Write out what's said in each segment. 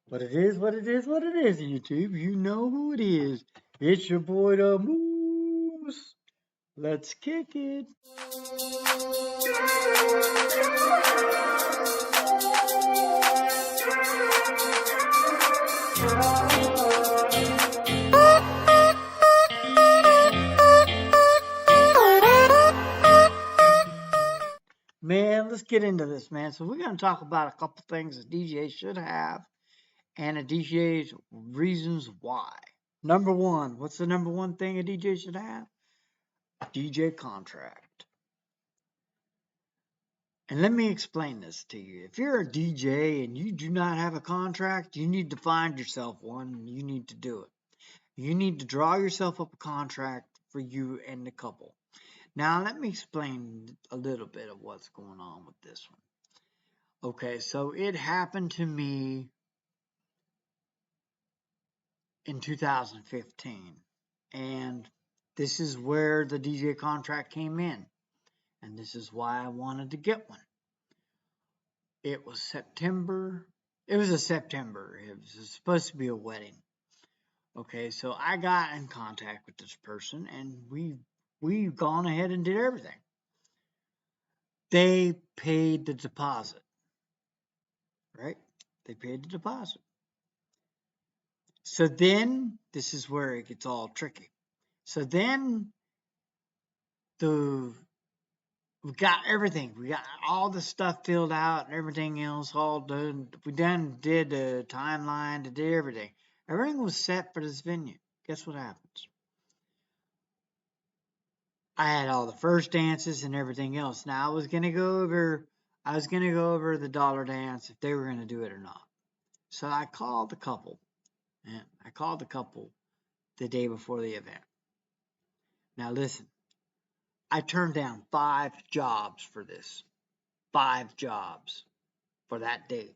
What it is, what it is, what it is, YouTube. You know who it is. It's your boy, the Moose. Let's kick it. Man, let's get into this, man. So we're going to talk about a couple things a DJ should have and a DJ's reasons why. Number one, what's the number one thing a DJ should have? A DJ contract. And let me explain this to you. If you're a DJ and you do not have a contract, you need to find yourself one. You need to do it. You need to draw yourself up a contract for you and the couple. Now, let me explain a little bit of what's going on with this one. Okay, so it happened to me in 2015. And this is where the DJ contract came in. And this is why I wanted to get one. It was September. It was a September. It was supposed to be a wedding. Okay, so I got in contact with this person, and we've gone ahead and did everything. They paid the deposit, right? They paid the deposit. So then, this is where it gets all tricky. So then, we got everything. We got all the stuff filled out and everything else all done. We did the timeline, did everything. Everything was set for this venue. Guess what happens? I had all the first dances and everything else. Now I was gonna go over the dollar dance if they were gonna do it or not. So I called the couple. And I called the couple the day before the event. Now listen, I turned down 5 jobs for this. 5 jobs for that date.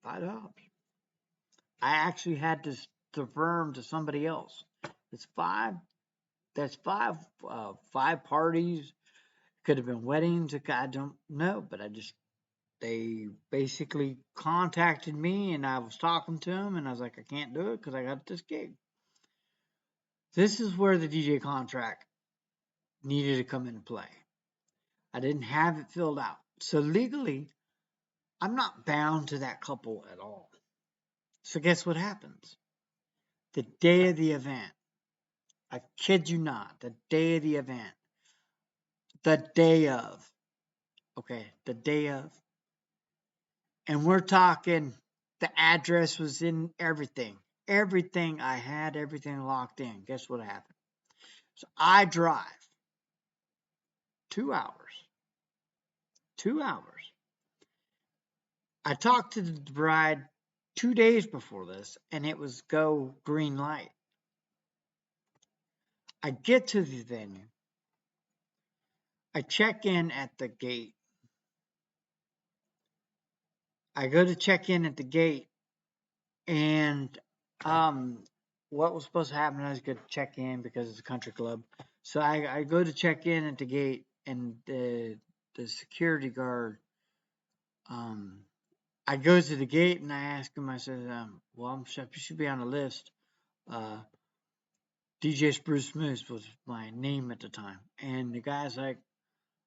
5 jobs. I actually had to defer to somebody else. It's 5. That's 5. 5 parties. Could have been weddings. I don't know, but they basically contacted me, and I was talking to them, and I was like, I can't do it because I got this gig. This is where the DJ contract needed to come into play. I didn't have it filled out. So legally, I'm not bound to that couple at all. So guess what happens? The day of the event, I kid you not, the day of the event, the day of, and we're talking, the address was in everything. Everything I had, everything locked in. Guess what happened? So I drive 2 hours. 2 hours. I talked to the bride 2 days before this, and it was go green light. I get to the venue. I check in at the gate. I go to check in at the gate, and what was supposed to happen, I was going to check in because it's a country club. So I go to check in at the gate, and the security guard, I go to the gate and I ask him, I said, well, you should be on the list. DJ Spruce Moose was my name at the time. And the guy's like,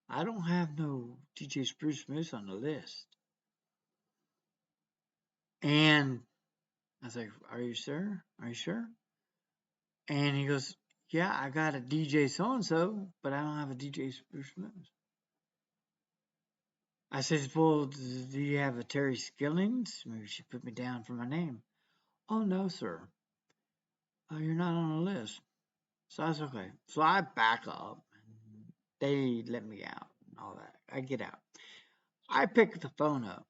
I don't have no DJ Spruce Moose on the list. And I was like, are you sure? Are you sure? And he goes, yeah, I got a DJ so-and-so, but I don't have a DJ Spruce Moose. I said, well, do you have a Terry Skillings? Maybe she put me down for my name. Oh, no, sir. You're not on the list. So that's okay. So I back up. And they let me out and all that. I get out. I pick the phone up.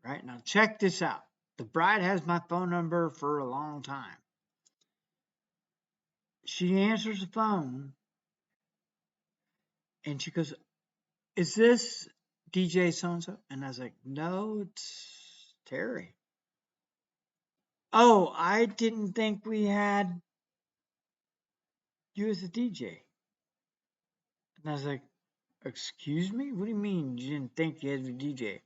Right? Now check this out. The bride has my phone number for a long time. She answers the phone and she goes, is this DJ so-and-so? And I was like, no, it's Terry. Oh, I didn't think we had you as a DJ. And I was like, excuse me? What do you mean you didn't think you had a DJ?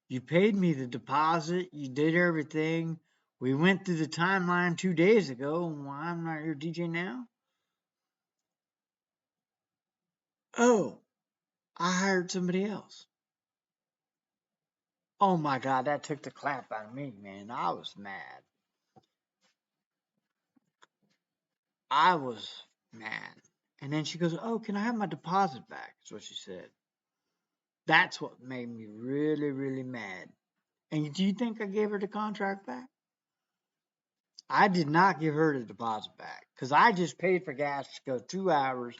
You paid me the deposit. You did everything. We went through the timeline 2 days ago, and why I'm not your DJ now? Oh, I hired somebody else. Oh my God, that took the clap out of me, man. I was mad. I was mad. And then she goes, "Oh, can I have my deposit back?" That's what she said. That's what made me really, really mad. And do you think I gave her the contract back? I did not give her the deposit back because I just paid for gas to go 2 hours,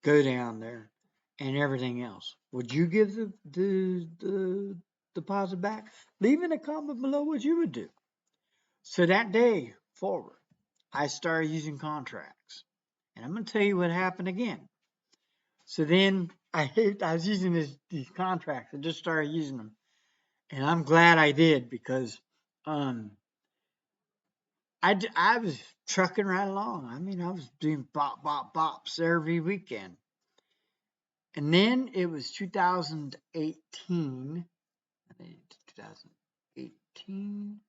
go down there, and everything else. Would you give the deposit back? Leave in a comment below what you would do. So that day forward, I started using contracts. And I'm going to tell you what happened again. So then I was using these contracts. I just started using them. And I'm glad I did because I was trucking right along. I mean, I was doing bops every weekend. And then it was 2018. I think 2018.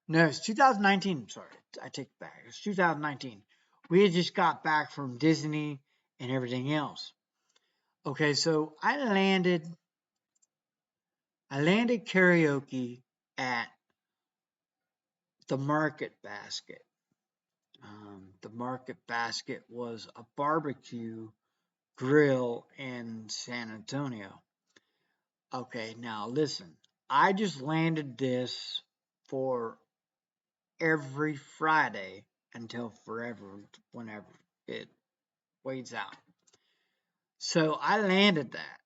No, it's 2019. Sorry, I take it back. It's 2019. We had just got back from Disney and everything else. Okay, so I landed karaoke at the Market Basket. The Market Basket was a barbecue grill in San Antonio. Okay, now listen. I just landed this for every Friday until forever, whenever it waits out. So I landed that.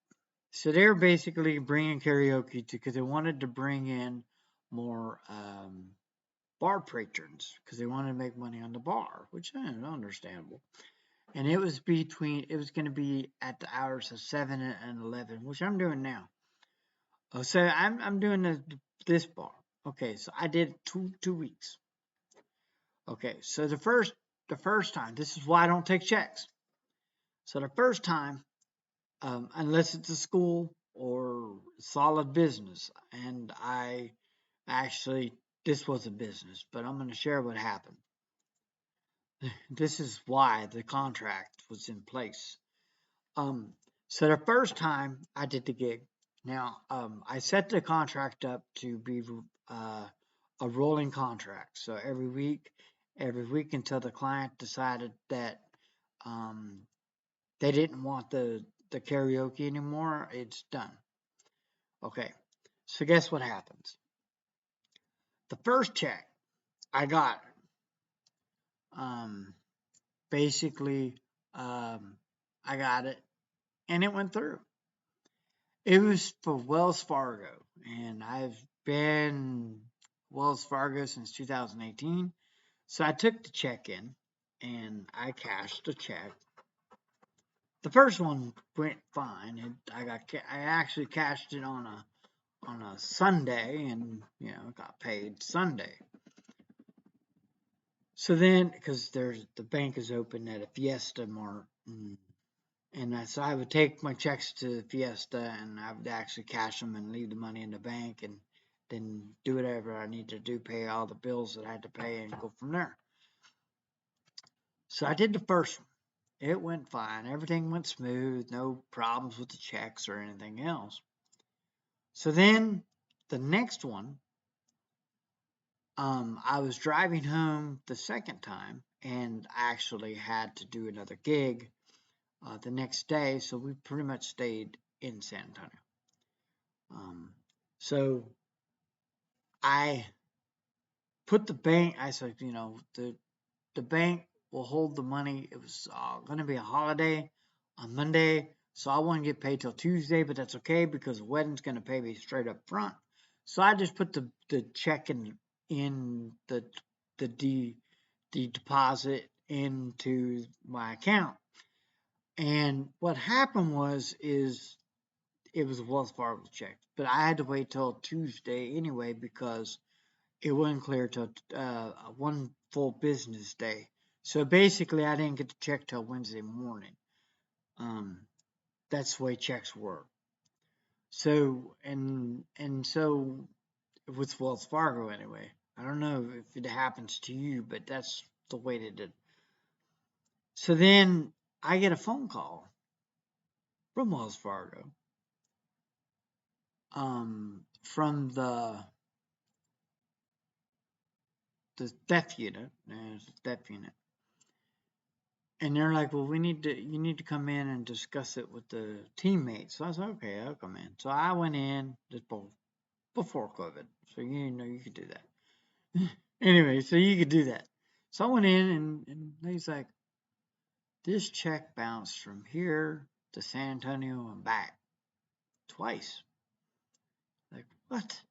So they're basically bringing karaoke because they wanted to bring in more bar patrons because they wanted to make money on the bar, which is understandable. And it was going to be at the hours of 7 and 11, which I'm doing now. Oh, so I'm doing this bar. Okay, so I did two weeks. Okay, so the first time, this is why I don't take checks. So the first time, unless it's a school or solid business, and I actually this was a business, but I'm going to share what happened. This is why the contract was in place. So the first time I did the gig, now I set the contract up to be a rolling contract. So every week until the client decided that they didn't want the karaoke anymore, it's done. Okay, so guess what happens? The first check I got, basically, I got it, and it went through. It was for Wells Fargo, and I've been Wells Fargo since 2018. So I took the check in, and I cashed the check. The first one went fine. I actually cashed it on a Sunday, and got paid Sunday. So then, because the bank is open at a Fiesta Mart, and so I would take my checks to Fiesta, and I would actually cash them and leave the money in the bank, and then do whatever I need to do, pay all the bills that I had to pay, and go from there. So I did the first one. It went fine. Everything went smooth. No problems with the checks or anything else. So then the next one, I was driving home the second time, and I actually had to do another gig the next day, so we pretty much stayed in San Antonio. So I put the bank. I said, the bank will hold the money. It was going to be a holiday on Monday, so I won't get paid till Tuesday, but that's okay because the wedding's going to pay me straight up front. So I just put the check in the deposit into my account. And what happened is it was a Wells Fargo check, but I had to wait till Tuesday anyway because it wasn't clear till one full business day. So basically, I didn't get the check till Wednesday morning. That's the way checks work. So so with Wells Fargo anyway. I don't know if it happens to you, but that's the way they did. So then I get a phone call from Wells Fargo, from the theft unit. There's a theft unit, and they're like, "Well, you need to come in and discuss it with the teammates." So I said, "Okay, I'll come in." So I went in just before COVID, so you know you could do that. Anyway, so you could do that. So I went in, and he's like, "This check bounced from here to San Antonio and back twice." Like, what?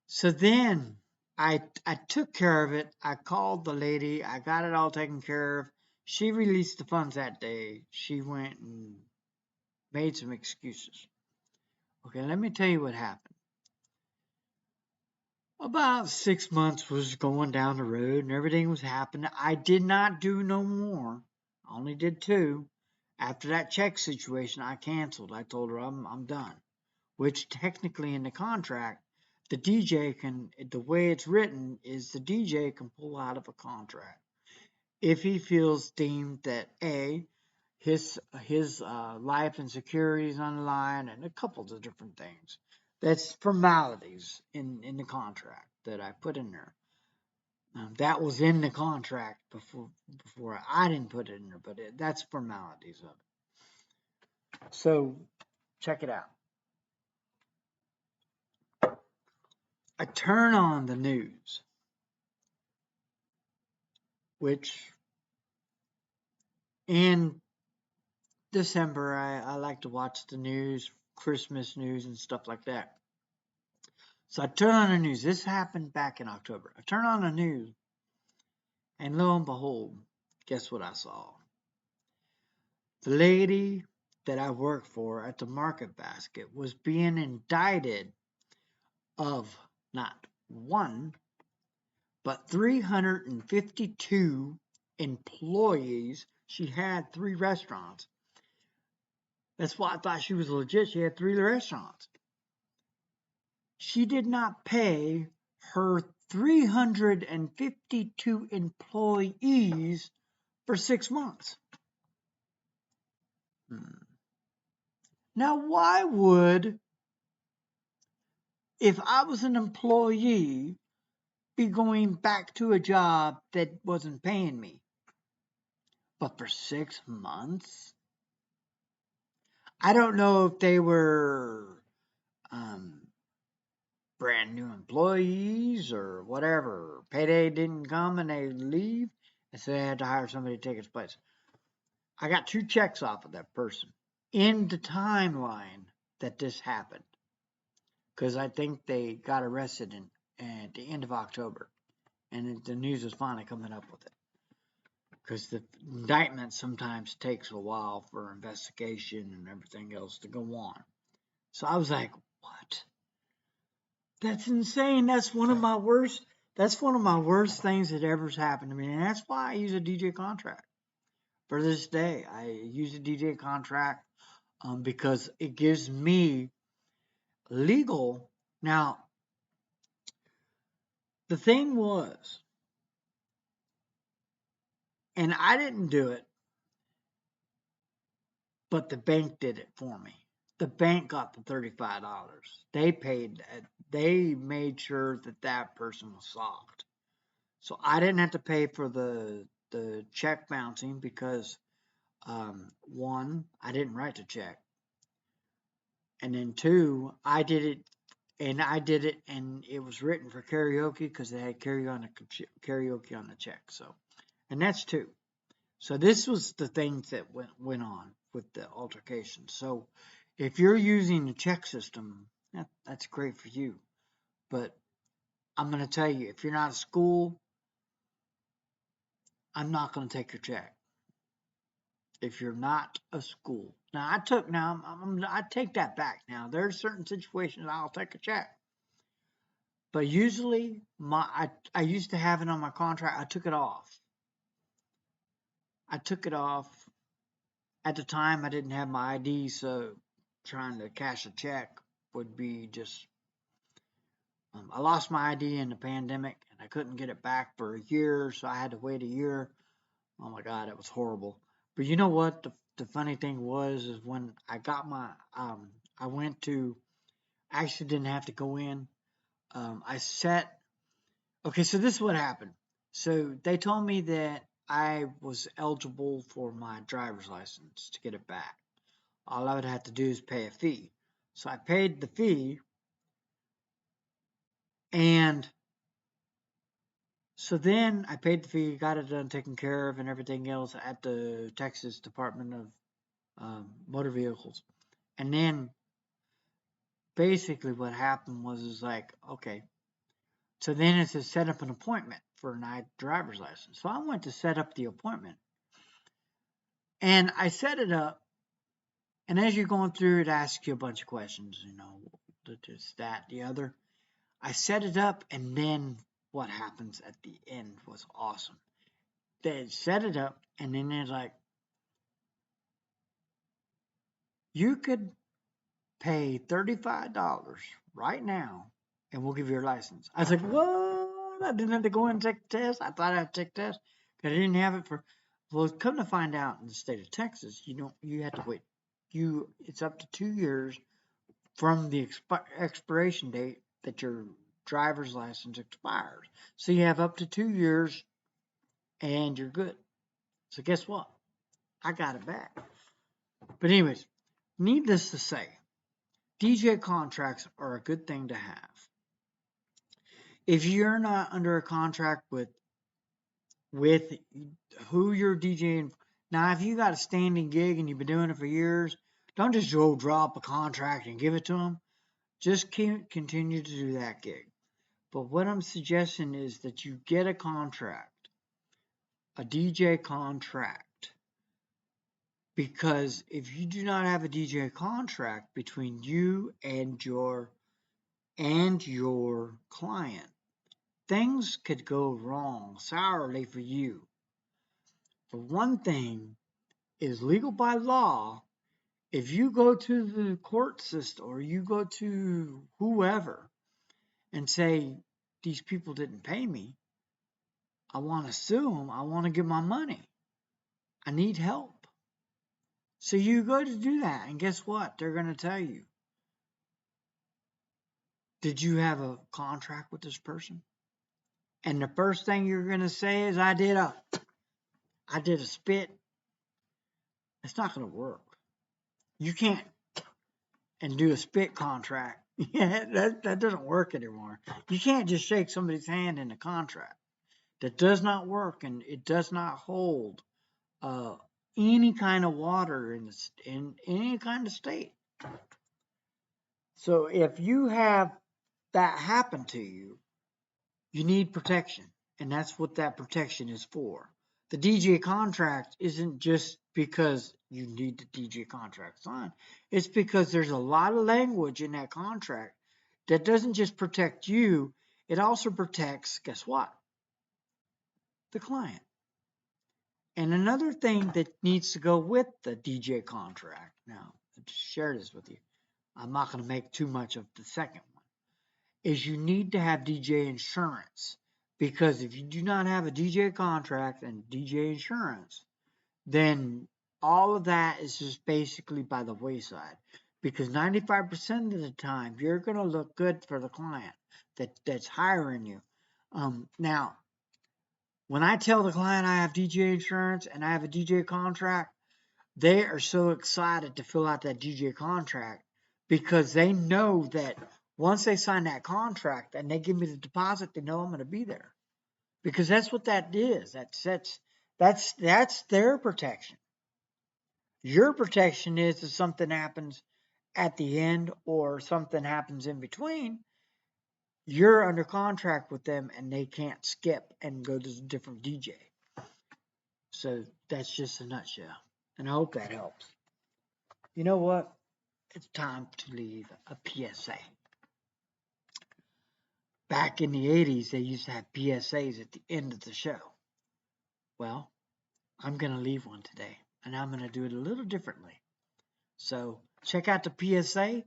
So then I took care of it. I called the lady. I got it all taken care of. She released the funds that day. She went and made some excuses. Okay, let me tell you what happened. About 6 months was going down the road and everything was happening. I did not do no more. I only did 2. After that check situation, I canceled. I told her I'm done. Which technically in the contract, the DJ can, the way it's written is the DJ can pull out of a contract if he feels deemed that A, his life and security is on the line, and a couple of different things. That's formalities in the contract that I put in there. That was in the contract before I didn't put it in there, but that's formalities of it. So check it out. I turn on the news, which in December I like to watch the news, Christmas news and stuff like that. So I turn on the news. This happened back in October. I turn on the news, and lo and behold, guess what I saw? The lady that I worked for at the Market Basket was being indicted of not one, but 352 employees. She had 3 restaurants. That's why I thought she was legit. She had 3 restaurants. She did not pay her 352 employees for 6 months. Now, why would, if I was an employee, be going back to a job that wasn't paying me? But for 6 months? I don't know if they were brand new employees or whatever. Payday didn't come and they leave, and so they had to hire somebody to take its place. I got 2 checks off of that person in the timeline that this happened, because I think they got arrested at the end of October, and the news was finally coming up with it, because the indictment sometimes takes a while for investigation and everything else to go on. So I was like, what? That's insane. That's one of my worst. That's one of my worst things that ever's happened to me, and that's why I use a DJ contract. For this day, I use a DJ contract because it gives me legal. Now, the thing was, and I didn't do it, but the bank did it for me. The bank got the $35. They paid. They made sure that that person was solved. So I didn't have to pay for the check bouncing because 1, I didn't write the check, and then 2, I did it, and it was written for karaoke because they had karaoke on the check. So, and that's 2. So this was the things that went on with the altercation. So if you're using the check system, that's great for you. But I'm going to tell you, if you're not a school, I'm not going to take your check. If you're not a school. Now I take that back. Now there are certain situations I'll take a check. But usually I used to have it on my contract. I took it off. At the time I didn't have my ID, so trying to cash a check would be just. I lost my ID in the pandemic, and I couldn't get it back for a year, so I had to wait a year. Oh my God, it was horrible. But you know what? The funny thing was, is when I got my, I went to, I actually didn't have to go in. I set, okay, so this is what happened. So they told me that I was eligible for my driver's license to get it back. All I would have to do is pay a fee. So I paid the fee, and so then I paid the fee, got it done, taken care of, and everything else at the Texas Department of Motor Vehicles. And then basically what happened was is like, okay, so then it says set up an appointment for a driver's license. So I went to set up the appointment, and I set it up. And as you're going through, it asks you a bunch of questions, you know, this, that, the other. I set it up, and then what happens at the end was awesome. They set it up, and then it's like, you could pay $35 right now, and we'll give you your license. I was like, what? I didn't have to go in and take the test. I thought I'd take the test because I didn't have it for. Well, come to find out, in the state of Texas, you have to wait. It's up to 2 years from the expiration date that your driver's license expires. So you have up to 2 years, and you're good. So guess what? I got it back. But anyways, needless to say, DJ contracts are a good thing to have. If you're not under a contract with who you're DJing, now if you got a standing gig and you've been doing it for years, don't just go drop a contract and give it to them. Just continue to do that gig. But what I'm suggesting is that you get a contract, a DJ contract. Because if you do not have a DJ contract between you and your client, things could go wrong sourly for you. For one thing, is legal by law. If you go to the court system or you go to whoever and say, these people didn't pay me, I want to sue them, I want to get my money, I need help. So you go to do that, and guess what? They're going to tell you, did you have a contract with this person? And the first thing you're going to say is, I did a spit. It's not going to work. You can't and do a spit contract. Yeah, that doesn't work anymore. You can't just shake somebody's hand in a contract. That does not work, and it does not hold any kind of water in any kind of state. So if you have that happen to you, you need protection, and that's what that protection is for. The DJ contract isn't just because you need the DJ contract signed. It's because there's a lot of language in that contract that doesn't just protect you, it also protects, guess what? The client. And another thing that needs to go with the DJ contract, now, I'll just share this with you. I'm not going to make too much of the second one, is you need to have DJ insurance. Because if you do not have a DJ contract and DJ insurance, then all of that is just basically by the wayside. Because 95% of the time, you're going to look good for the client that's hiring you. Now, when I tell the client I have DJ insurance and I have a DJ contract, they are so excited to fill out that DJ contract because they know that once they sign that contract and they give me the deposit, they know I'm going to be there. Because that's what that is. That's their protection. Your protection is if something happens at the end or something happens in between, you're under contract with them and they can't skip and go to a different DJ. So that's just a nutshell. And I hope that helps. You know what? It's time to leave a PSA. Back in the 80s, they used to have PSAs at the end of the show. Well, I'm going to leave one today, and I'm going to do it a little differently. So check out the PSA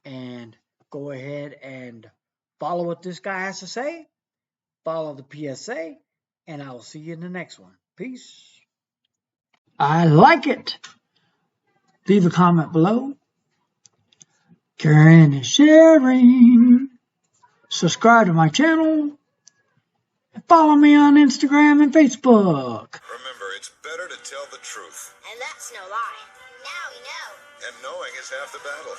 and go ahead and follow what this guy has to say. Follow the PSA, and I will see you in the next one. Peace. I like it. Leave a comment below. Caring and sharing. Subscribe to my channel. And follow me on Instagram and Facebook. Remember, it's better to tell the truth. And that's no lie. Now we know. And knowing is half the battle.